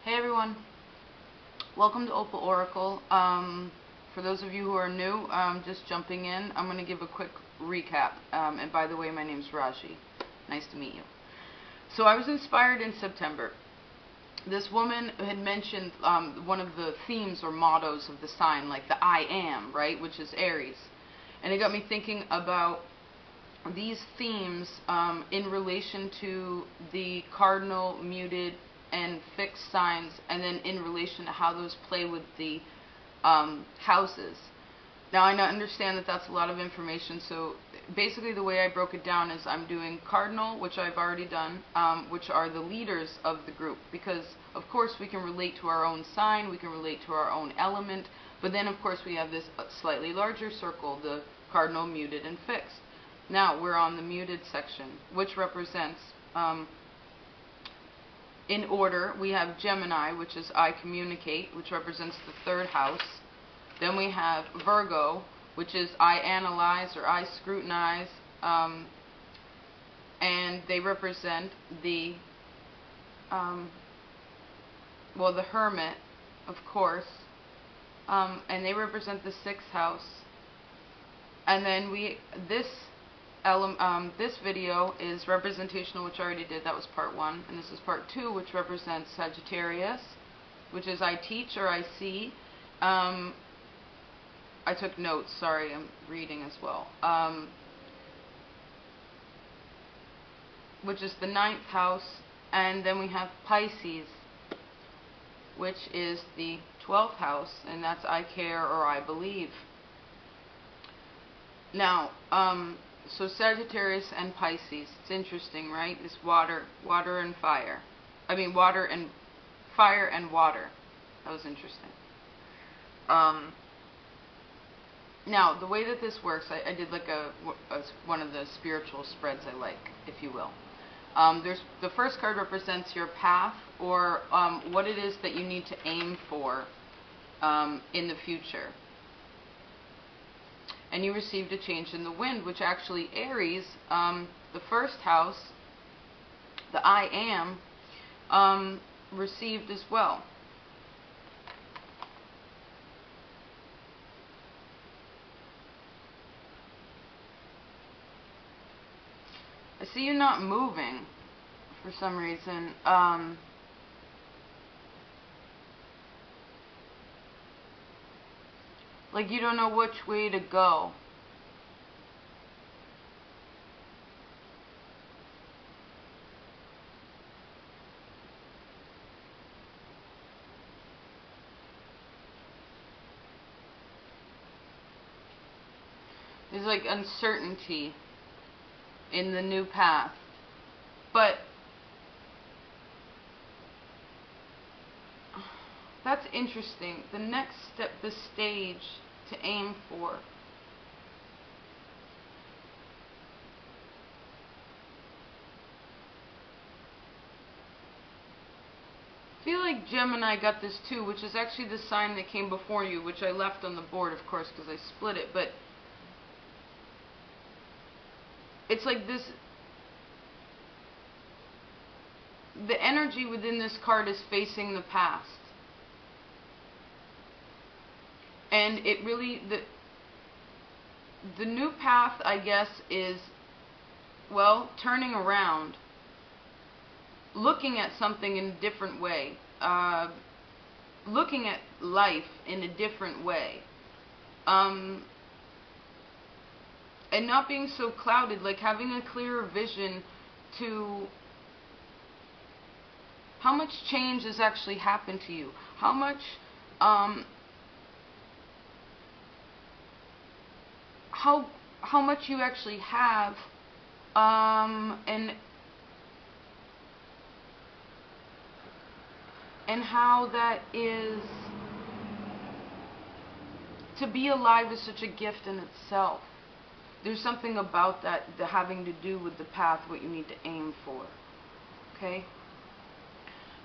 Hey everyone, welcome to Opal Oracle. For those of you who are new, just jumping in, I'm going to give a quick recap. And by the way, my name's Raaji. Nice to meet you. So I was inspired in September. This woman had mentioned one of the themes or mottos of the sign, like the I am, right, which is Aries. And it got me thinking about these themes in relation to the cardinal, muted, and fixed signs, and then in relation to how those play with the houses. Now I understand that that's a lot of information, so basically the way I broke it down is I'm doing cardinal, which I've already done, which are the leaders of the group, because of course we can relate to our own sign, we can relate to our own element, but then of course we have this slightly larger circle, the cardinal, muted, and fixed. Now we're on the muted section, which represents in order, we have Gemini, which is I communicate, which represents the third house. Then we have Virgo, which is I analyze or I scrutinize, and they represent the, the Hermit, of course, and they represent the sixth house. And then this video is representational, which I already did. That was part 1. And this is part 2, which represents Sagittarius, which is I teach or I see. I took notes. Sorry, I'm reading as well. Which is the 9th house. And then we have Pisces, which is the 12th house. And that's I care or I believe. Now, so Sagittarius and Pisces, it's interesting, right? It's water and fire. I mean, water and fire and water. That was interesting. Now, the way that this works, I did like one of the spiritual spreads I like, if you will. The first card represents your path, or what it is that you need to aim for in the future. And you received a change in the wind, which actually Aries, the first house, the I am, received as well. I see you not moving for some reason. Like you don't know which way to go. There's like uncertainty in the new path. But that's interesting. The next step, the stage to aim for. I feel like Gemini got this too, which is actually the sign that came before you, which I left on the board, of course, because I split it. But it's like this. The energy within this card is facing the past. And it really, the new path, I guess, is, well, turning around, looking at something in a different way, looking at life in a different way, and not being so clouded, like having a clearer vision to how much change has actually happened to you, how much, how much you actually have, and how that is, to be alive is such a gift in itself. There's something about that having to do with the path, what you need to aim for. Okay?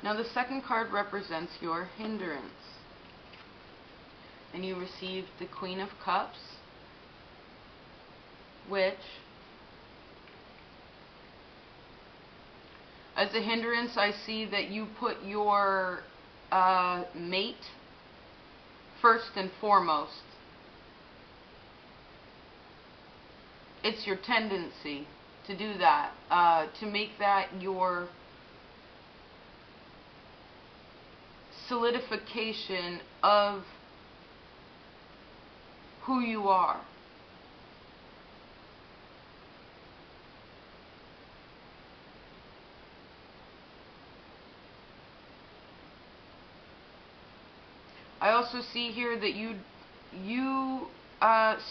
Now the second card represents your hindrance. And you received the Queen of Cups, which, as a hindrance, I see that you put your mate first and foremost. It's your tendency to do that, to make that your solidification of who you are. I also see here that you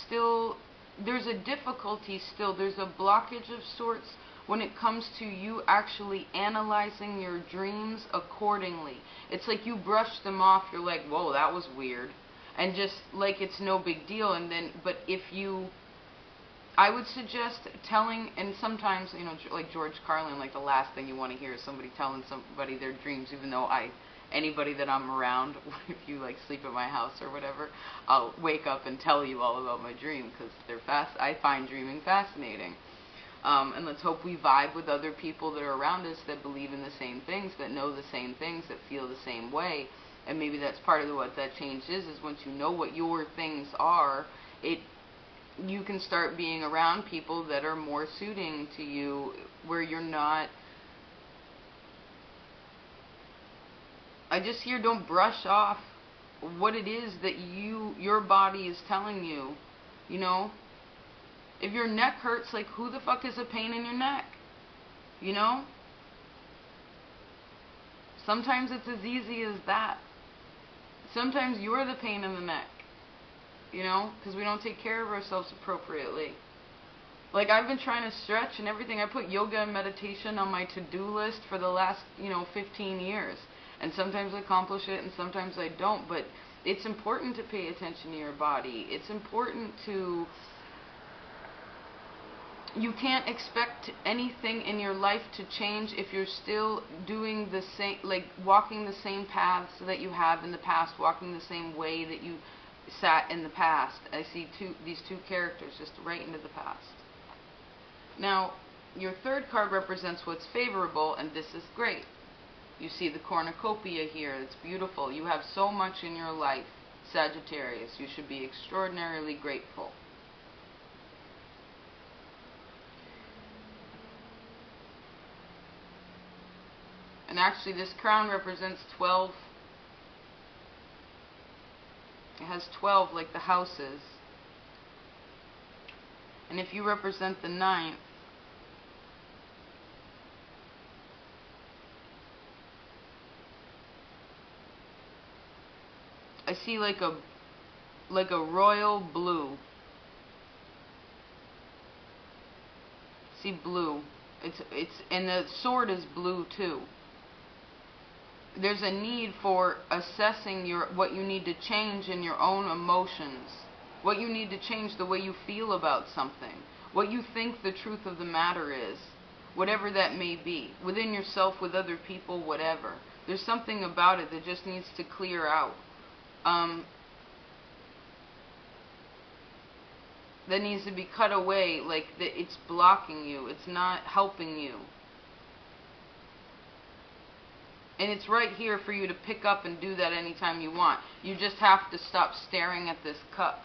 still, there's a difficulty still, there's a blockage of sorts when it comes to you actually analyzing your dreams accordingly. It's like you brush them off, you're like, whoa, that was weird, and just like it's no big deal. And then, but if you, I would suggest telling, and sometimes, you know, like George Carlin, like the last thing you want to hear is somebody telling somebody their dreams, even though anybody that I'm around, if you like sleep at my house or whatever, I'll wake up and tell you all about my dream, because I find dreaming fascinating. And let's hope we vibe with other people that are around us that believe in the same things, that know the same things, that feel the same way. And maybe that's part of what that change is once you know what your things are, you can start being around people that are more suiting to you, where you're not. I just hear, don't brush off what it is that your body is telling you, you know? If your neck hurts, like, who the fuck is a pain in your neck? You know? Sometimes it's as easy as that. Sometimes you're the pain in the neck, you know? Because we don't take care of ourselves appropriately. Like, I've been trying to stretch and everything. I put yoga and meditation on my to-do list for the last, 15 years. And sometimes I accomplish it and sometimes I don't. But it's important to pay attention to your body. It's important to... You can't expect anything in your life to change if you're still doing the same, like walking the same paths that you have in the past, walking the same way that you sat in the past. I see these two characters just right into the past. Now, your third card represents what's favorable, and this is great. You see the cornucopia here. It's beautiful. You have so much in your life, Sagittarius. You should be extraordinarily grateful. And actually, this crown represents 12. It has 12 like the houses. And if you represent the 9th, I see like a royal blue. See blue. And the sword is blue too. There's a need for assessing what you need to change in your own emotions, what you need to change the way you feel about something, what you think the truth of the matter is, whatever that may be, within yourself, with other people, whatever. There's something about it that just needs to clear out. That needs to be cut away, like that it's blocking you, it's not helping you. And it's right here for you to pick up and do that anytime you want. You just have to stop staring at this cup,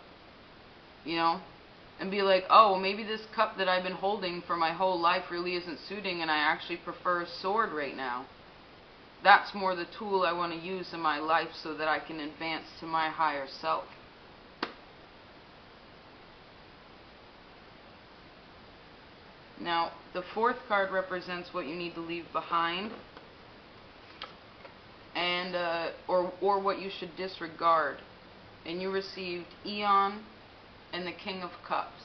and be like, oh, maybe this cup that I've been holding for my whole life really isn't suiting, and I actually prefer a sword right now. That's more the tool I want to use in my life so that I can advance to my higher self. Now, the fourth card represents what you need to leave behind, and or what you should disregard. And you received Eon and the King of Cups.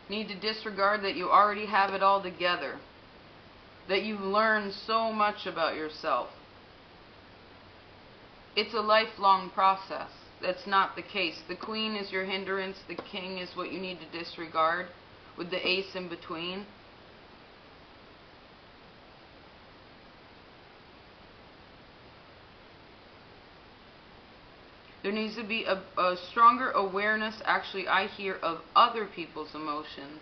Need to disregard that you already have it all together, that you've learned so much about yourself. It's a lifelong process. That's not the case. The Queen is your hindrance. The King is what you need to disregard, with the Ace in between. There needs to be a stronger awareness, actually, I hear, of other people's emotions.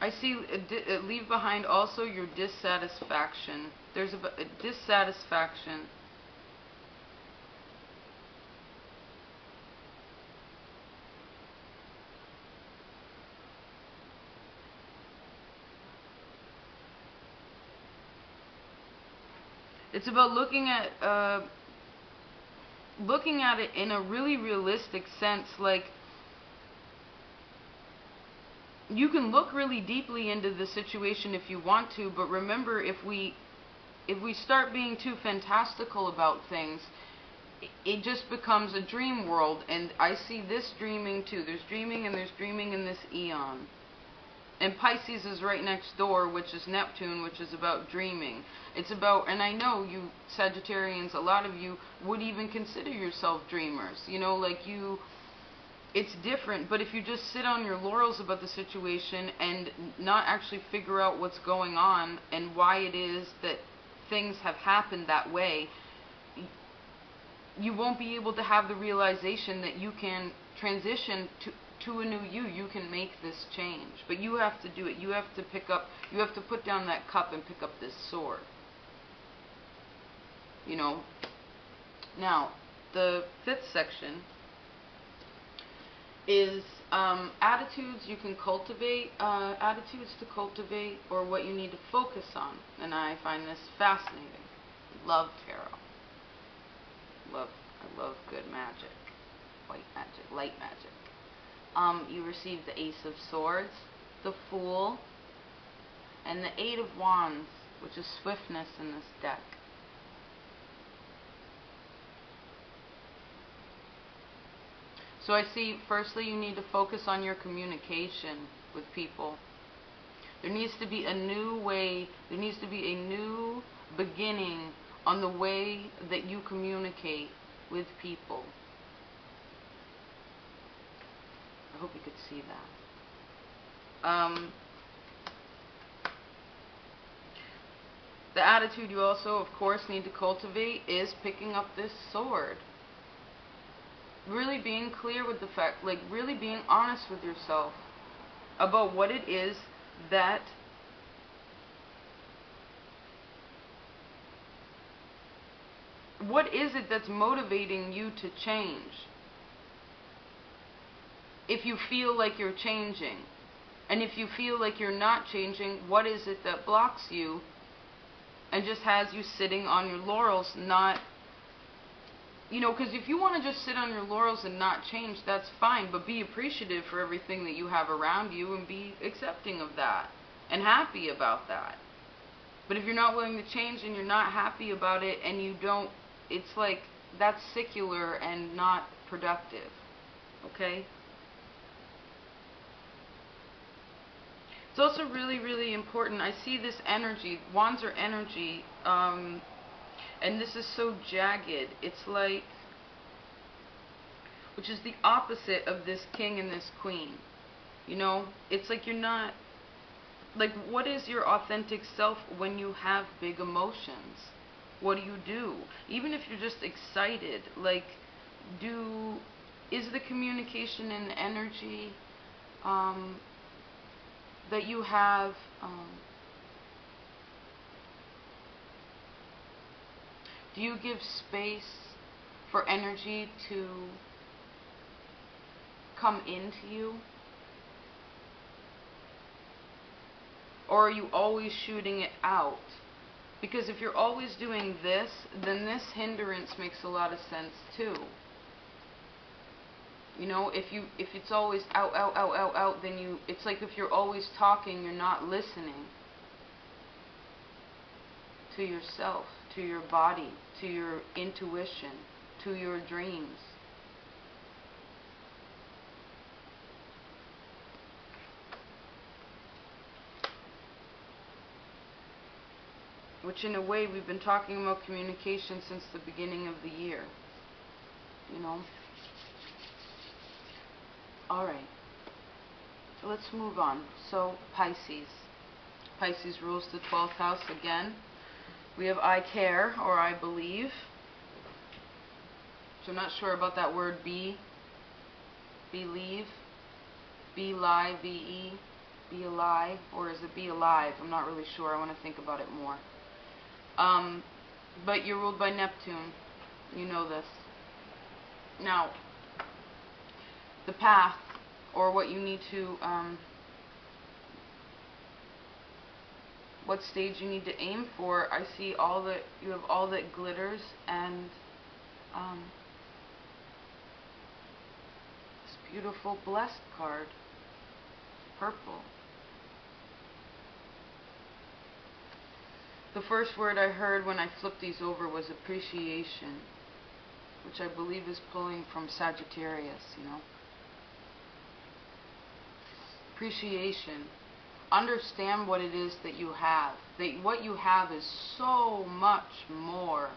I see leave behind also your dissatisfaction. There's a dissatisfaction. It's about looking at it in a really realistic sense. Like, you can look really deeply into the situation if you want to, but remember, if we start being too fantastical about things, it just becomes a dream world. And I see this dreaming too. There's dreaming and there's dreaming in this eon. And Pisces is right next door, which is Neptune, which is about dreaming. It's about, and I know you Sagittarians, a lot of you would even consider yourself dreamers. You know, like you... It's different, but if you just sit on your laurels about the situation and not actually figure out what's going on and why it is that things have happened that way, you won't be able to have the realization that you can transition to a new you. You can make this change, but you have to do it. You have to put down that cup and pick up this sword. You know. Now, the 5th section is attitudes you can cultivate, attitudes to cultivate, or what you need to focus on. And I find this fascinating. Love tarot. I love good magic, white magic, light magic. You receive the Ace of Swords, the Fool, and the 8 of Wands, which is swiftness in this deck. So I see, firstly, you need to focus on your communication with people. There needs to be a new way, there needs to be a new beginning on the way that you communicate with people. I hope you could see that. The attitude you also, of course, need to cultivate is picking up this sword. Really being clear with the fact, like really being honest with yourself about what it is that what is it that's motivating you to change? If you feel like you're changing, and if you feel like you're not changing, what is it that blocks you and just has you sitting on your laurels, not... You know, because if you want to just sit on your laurels and not change, that's fine, but be appreciative for everything that you have around you and be accepting of that and happy about that. But if you're not willing to change and you're not happy about it and you don't, it's like, that's secular and not productive, okay? It's also really, really important. I see this energy. Wands are energy. And this is so jagged. It's like, which is the opposite of this king and this queen. You know, it's like you're not, like, what is your authentic self when you have big emotions? What do? Even if you're just excited, like, is the communication and energy that you have, do you give space for energy to come into you? Or are you always shooting it out? Because if you're always doing this, then this hindrance makes a lot of sense too. You know, if it's always out, then it's like if you're always talking, you're not listening to yourself, to your body, to your intuition, to your dreams. which in a way we've been talking about communication since the beginning of the year, you know. Alright, so let's move on. So Pisces rules the 12th house again. We have I care, or I believe. So I'm not sure about that word believe, be lie, be alive, or is it be alive? I'm not really sure. I want to think about it more. But you're ruled by Neptune. You know this. Now, the path, or what you need to, what stage you need to aim for, I see you have all that glitters, and this beautiful blessed card, purple. The first word I heard when I flipped these over was appreciation, which I believe is pulling from Sagittarius, you know. Appreciation. Understand what it is that you have. That what you have is so much more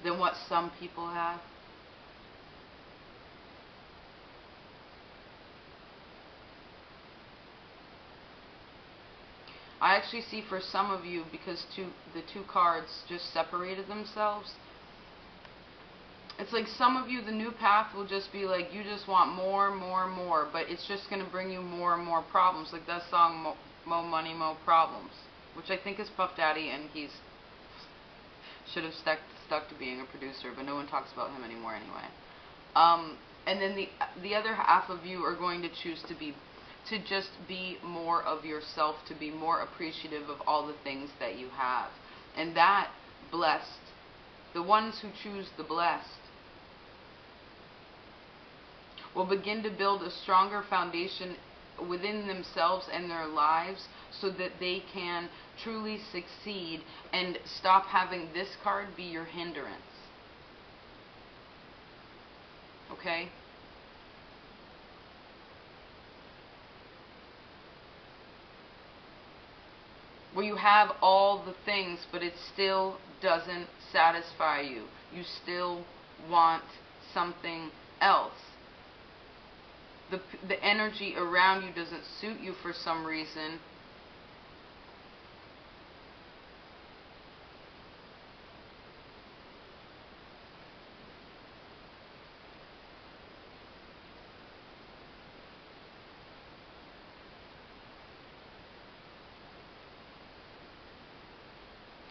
than what some people have. I actually see for some of you, because the two cards just separated themselves, it's like some of you, the new path will just be like, you just want more, but it's just going to bring you more and more problems. Like that song, Mo Money, Mo Problems, which I think is Puff Daddy, and he's should have stuck to being a producer, but no one talks about him anymore anyway. And then the other half of you are going to choose to just be more of yourself, to be more appreciative of all the things that you have. And that blessed, the ones who choose the blessed, will begin to build a stronger foundation within themselves and their lives so that they can truly succeed and stop having this card be your hindrance. Okay? Where you have all the things, but it still doesn't satisfy you. You still want something else. The energy around you doesn't suit you for some reason.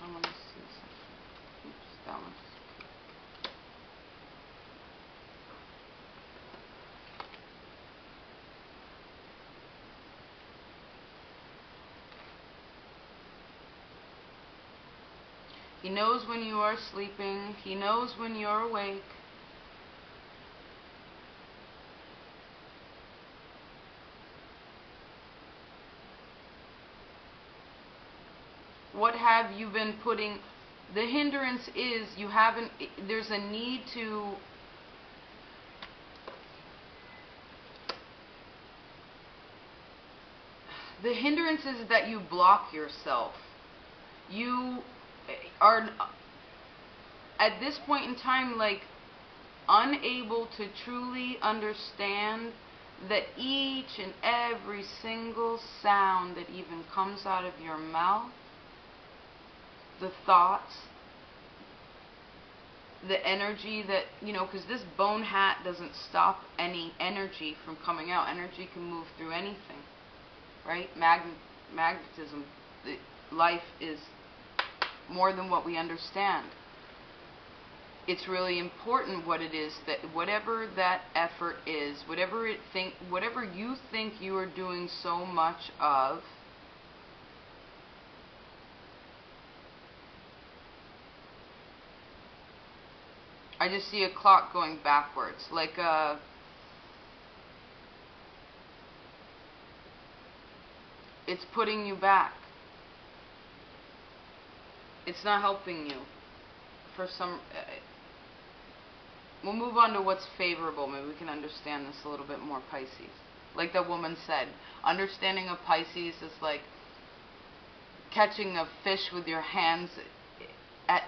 I want to see something. Oops, that one. He knows when you are sleeping. He knows when you're awake. What have you been putting? The hindrance is you haven't, there's a need to, the hindrance is that you block yourself. You are, at this point in time, like, unable to truly understand that each and every single sound that even comes out of your mouth, the thoughts, the energy that, you know, because this bone hat doesn't stop any energy from coming out. Energy can move through anything, right? Magnetism. Life is more than what we understand. It's really important what it is that, whatever that effort is, whatever you think you are doing so much of, I just see a clock going backwards, like it's putting you back. It's not helping you. For some, we'll move on to what's favorable. Maybe we can understand this a little bit more, Pisces. Like the woman said, understanding of Pisces is like catching a fish with your hands at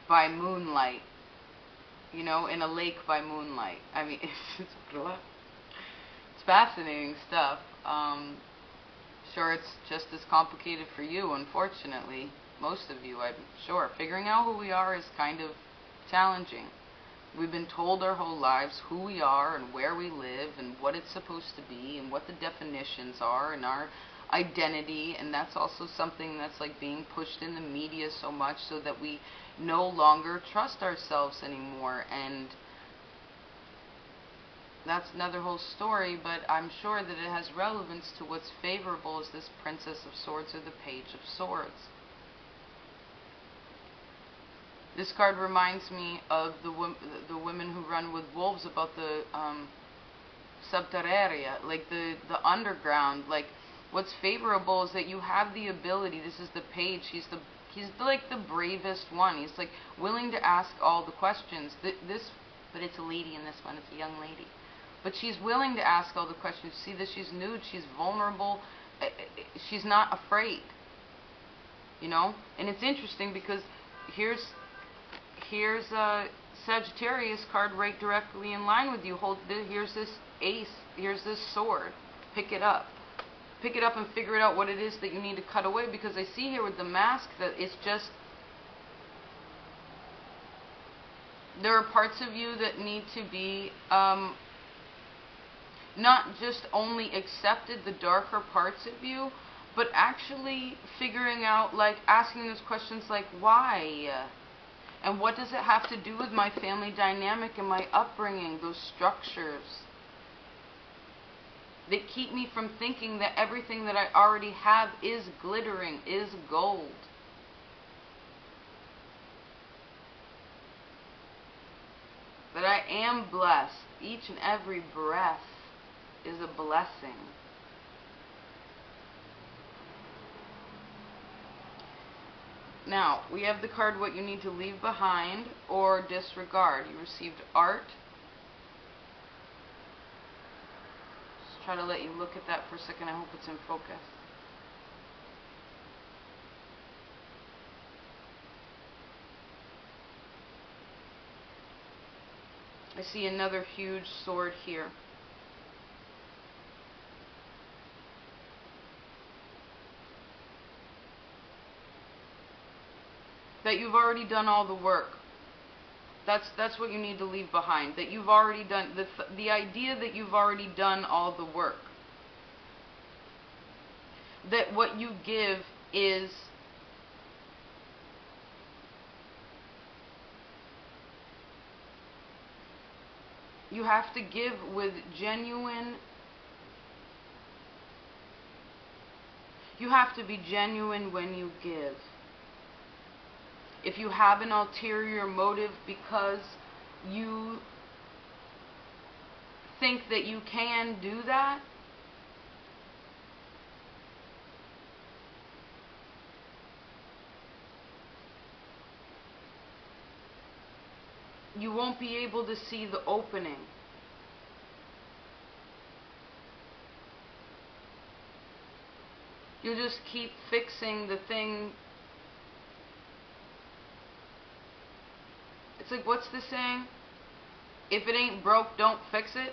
by moonlight, you know, in a lake by moonlight. I mean, it's fascinating stuff. Sure, it's just as complicated for you, unfortunately. Most of you, I'm sure. Figuring out who we are is kind of challenging. We've been told our whole lives who we are and where we live and what it's supposed to be and what the definitions are and our identity, and that's also something that's like being pushed in the media so much so that we no longer trust ourselves anymore. And that's another whole story, but I'm sure that it has relevance to what's favorable as this Princess of Swords or the Page of Swords. This card reminds me of the women who run with wolves, about the subterraria, like the underground. Like, what's favorable is that you have the ability. This is the page. He's like the bravest one. He's like willing to ask all the questions. But it's a lady in this one. It's a young lady. But she's willing to ask all the questions. See that she's nude. She's vulnerable. She's not afraid. You know. And it's interesting because here's a Sagittarius card right directly in line with you. Here's this ace. Here's this sword. Pick it up. Pick it up and figure out what it is that you need to cut away, because I see here with the mask that it's just, there are parts of you that need to be not just only accepted, the darker parts of you, but actually figuring out, like asking those questions like, why? And what does it have to do with my family dynamic and my upbringing, those structures that keep me from thinking that everything that I already have is glittering, is gold. That I am blessed. Each and every breath is a blessing. Now, we have the card What You Need to Leave Behind or Disregard. You received art. Just try to let you look at that for a second. I hope it's in focus. I see another huge sword here. That you've already done all the work. That's what you need to leave behind. That you've already done, the idea that you've already done all the work. That what you give is you have to give with genuine, you have to be genuine when you give. If you have an ulterior motive because you think that you can do that, you won't be able to see the opening. You'll just keep fixing the thing. It's like, what's the saying? If it ain't broke, don't fix it.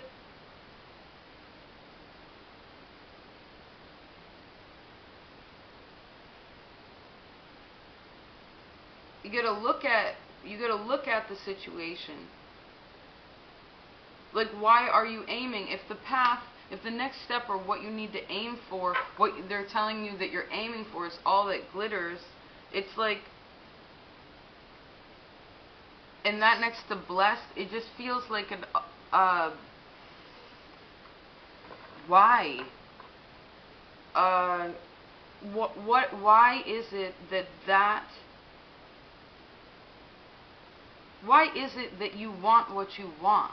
You gotta look at the situation. Like, why are you aiming? If the next step or what you need to aim for, what they're telling you that you're aiming for is all that glitters, it's like, and that next to blessed, it just feels like an, why? Why is it why is it that you want what you want?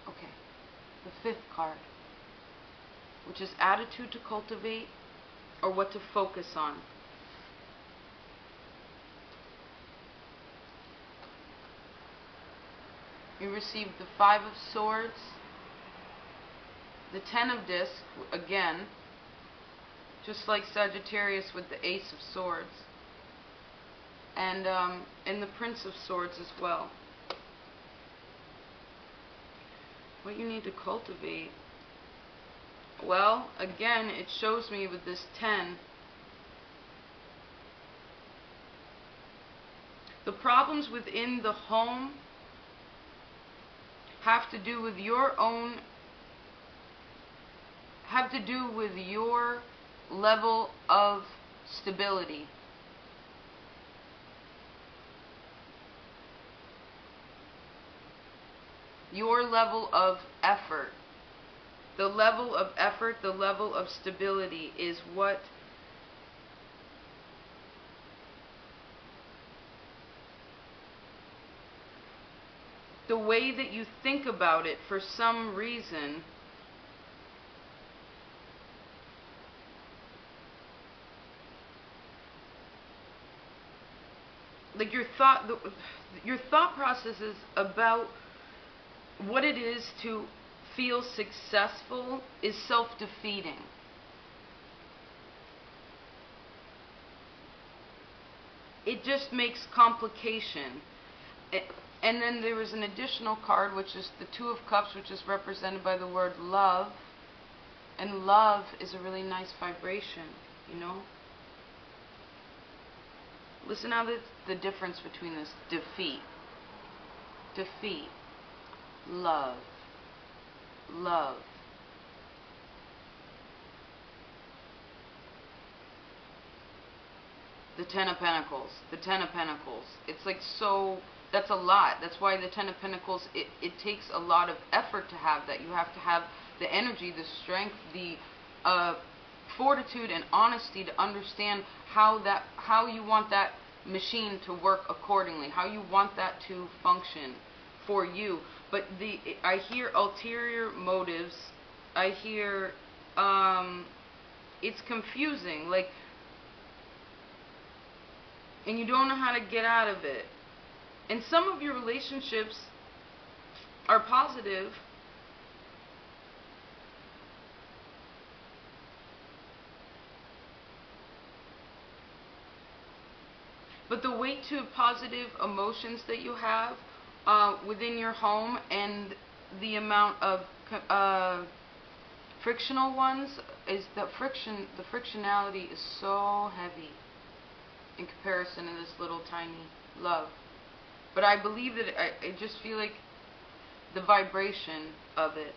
Okay, the fifth card, which is attitude to cultivate or what to focus on. You receive the Five of Swords, the Ten of Discs, again, just like Sagittarius with the Ace of Swords, and the Prince of Swords as well. What you need to cultivate? Well, again, it shows me with this 10. The problems within the home have to do with your level of stability. Your level of effort. The level of effort, the level of stability is what the way that you think about it for some reason like your thought process is about what it is to feel successful is self-defeating. It just makes complication. And then there is an additional card, which is the Two of Cups, which is represented by the word love. And love is a really nice vibration, you know? Listen now to the difference between this. Defeat. Defeat. Love. Love. The Ten of Pentacles. The Ten of Pentacles. It's like so... That's a lot. That's why the Ten of Pentacles, it takes a lot of effort to have that. You have to have the energy, the strength, the fortitude and honesty to understand how you want that machine to work accordingly, how you want that to function for you. But I hear ulterior motives. I hear it's confusing, like, and you don't know how to get out of it. And some of your relationships are positive, but the weight to positive emotions that you have within your home and the amount of frictional ones is the frictionality is so heavy in comparison to this little tiny love. But I believe that I just feel like the vibration of it.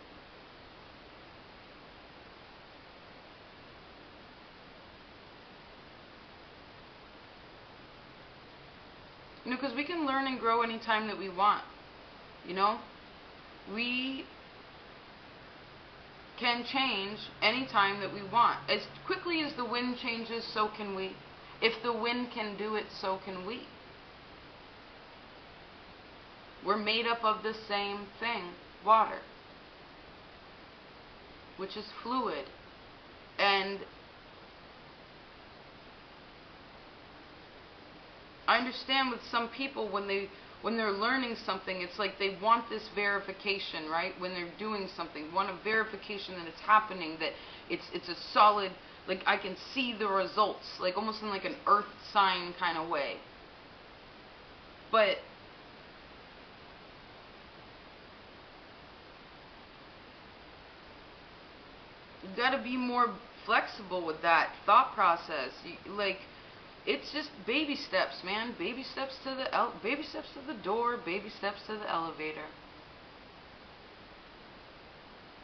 You know, because we can learn and grow anytime that we want. You know? We can change anytime that we want. As quickly as the wind changes, so can we. If the wind can do it, so can we. We're made up of the same thing, water, which is fluid. And I understand with some people when they're learning something, it's like they want this verification, right? When they're doing something, want a verification that it's happening, that it's a solid, like I can see the results, like almost in like an earth sign kind of way. But you gotta be more flexible with that thought process. Like, it's just baby steps, man. Baby steps to the door, baby steps to the elevator.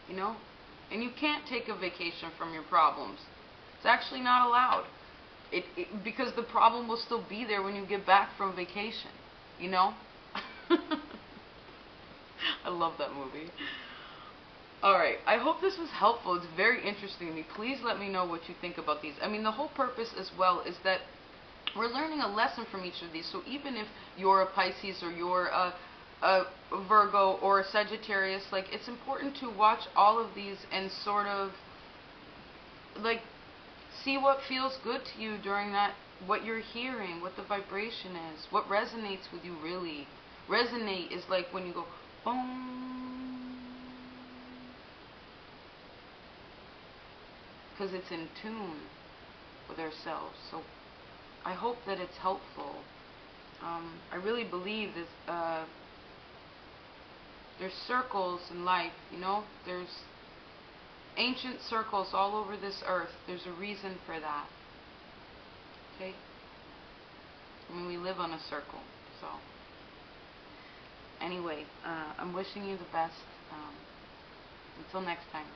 You know? And you can't take a vacation from your problems. It's actually not allowed. Because the problem will still be there when you get back from vacation. You know? I love that movie. Alright, I hope this was helpful. It's very interesting to me. Please let me know what you think about these. I mean, the whole purpose as well is that we're learning a lesson from each of these. So even if you're a Pisces or you're a Virgo or a Sagittarius, like, it's important to watch all of these and sort of, like, see what feels good to you during that, what you're hearing, what the vibration is, what resonates with you really. Resonate is like when you go, Boom. Because it's in tune with ourselves. So I hope that it's helpful. I really believe this. There's circles in life, you know. There's ancient circles all over this earth. There's a reason for that. Okay? I mean, we live on a circle. So, anyway, I'm wishing you the best. Until next time.